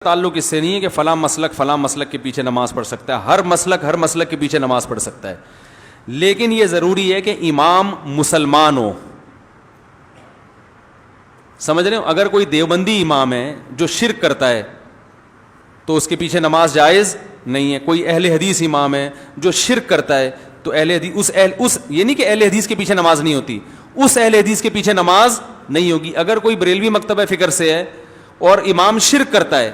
تعلق اس سے نہیں ہے کہ فلاں مسلک کے پیچھے نماز پڑھ سکتا ہے. ہر مسلک کے پیچھے نماز پڑھ سکتا ہے, لیکن یہ ضروری ہے کہ امام مسلمان ہو. سمجھ رہے ہو؟ اگر کوئی دیوبندی امام ہے جو شرک کرتا ہے تو اس کے پیچھے نماز جائز نہیں ہے. کوئی اہل حدیث امام ہے جو شرک کرتا ہے تو اہل حدیث یہ نہیں کہ اہل حدیث کے پیچھے نماز نہیں ہوتی, اس اہل حدیث کے پیچھے نماز نہیں ہوگی. اگر کوئی بریلوی مکتبہ فکر سے ہے اور امام شرک کرتا ہے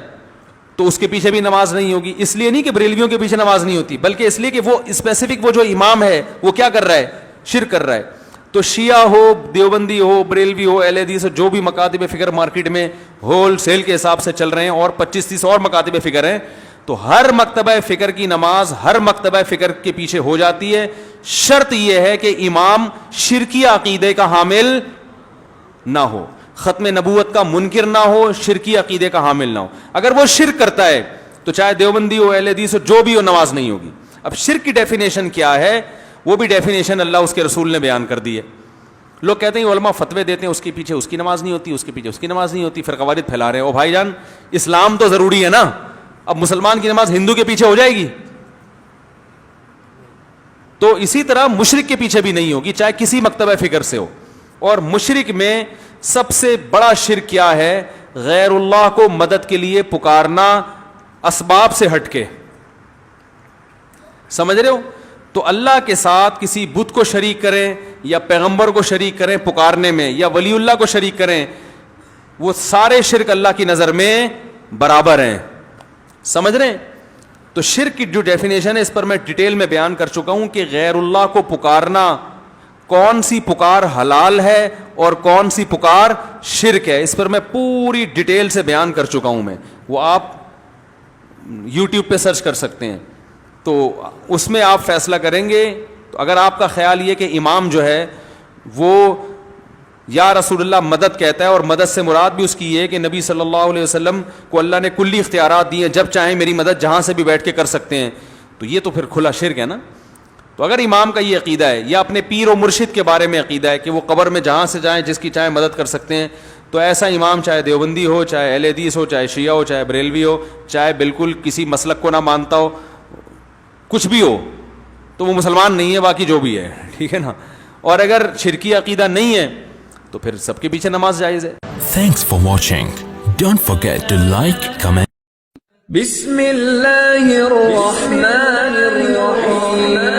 تو اس کے پیچھے بھی نماز نہیں ہوگی. اس لیے نہیں کہ بریلویوں کے پیچھے نماز نہیں ہوتی, بلکہ اس لیے کہ وہ اسپیسیفک وہ جو امام ہے وہ کیا کر رہا ہے, شرک کر رہا ہے. تو شیعہ ہو, دیوبندی ہو, بریلوی ہو, اہل حدیث ہو, جو بھی مکاتب فکر مارکیٹ میں ہول سیل کے حساب سے چل رہے ہیں اور 25-30 اور مکاتب فکر ہیں, تو ہر مکتبہ فکر کی نماز ہر مکتبہ فکر کے پیچھے ہو جاتی ہے. شرط یہ ہے کہ امام شرکی عقیدے کا حامل نہ ہو, ختم نبوت کا منکر نہ ہو, شرکی عقیدے کا حامل نہ ہو. اگر وہ شرک کرتا ہے تو چاہے دیوبندی ہو, اہل حدیث ہو, جو بھی ہو, نماز نہیں ہوگی. اب شرک کی ڈیفینیشن کیا ہے, وہ بھی ڈیفینیشن اللہ اس کے رسول نے بیان کر دی ہے. لوگ کہتے ہیں علماء فتوے دیتے ہیں اس کے پیچھے اس کی نماز نہیں ہوتی, اس کے پیچھے اس کی نماز نہیں ہوتی, پھر قواعد پھیلا رہے ہیں. او بھائی جان, اسلام تو ضروری ہے نا. اب مسلمان کی نماز ہندو کے پیچھے ہو جائے گی؟ تو اسی طرح مشرک کے پیچھے بھی نہیں ہوگی, چاہے کسی مکتبہ فکر سے ہو. اور مشرک میں سب سے بڑا شرک کیا ہے, غیر اللہ کو مدد کے لیے پکارنا اسباب سے ہٹ کے. سمجھ رہے ہو؟ تو اللہ کے ساتھ کسی بت کو شریک کریں یا پیغمبر کو شریک کریں پکارنے میں, یا ولی اللہ کو شریک کریں, وہ سارے شرک اللہ کی نظر میں برابر ہیں. سمجھ رہے ہیں؟ تو شرک کی جو ڈیفینیشن ہے اس پر میں ڈیٹیل میں بیان کر چکا ہوں کہ غیر اللہ کو پکارنا, کون سی پکار حلال ہے اور کون سی پکار شرک ہے, اس پر میں پوری ڈیٹیل سے بیان کر چکا ہوں. وہ آپ یوٹیوب پہ سرچ کر سکتے ہیں, تو اس میں آپ فیصلہ کریں گے. تو اگر آپ کا خیال یہ کہ امام جو ہے وہ یا رسول اللہ مدد کہتا ہے, اور مدد سے مراد بھی اس کی یہ ہے کہ نبی صلی اللہ علیہ وسلم کو اللہ نے کلی اختیارات دیے, جب چاہیں میری مدد جہاں سے بھی بیٹھ کے کر سکتے ہیں, تو یہ تو پھر کھلا شرک ہے نا. تو اگر امام کا یہ عقیدہ ہے, یا اپنے پیر و مرشد کے بارے میں عقیدہ ہے کہ وہ قبر میں جہاں سے جائیں جس کی چاہیں مدد کر سکتے ہیں, تو ایسا امام چاہے دیوبندی ہو, چاہے اہل حدیث ہو, چاہے شیعہ ہو, چاہے بریلوی ہو, چاہے بالکل کسی مسلک کو نہ مانتا ہو, کچھ بھی ہو, تو وہ مسلمان نہیں ہے, باقی جو بھی ہے, ٹھیک ہے نا. اور اگر شرکی عقیدہ نہیں ہے تو پھر سب کے پیچھے نماز جائز ہے. Thanks for watching. Don't forget to like, comment. بسم اللہ الرحمن الرحیم.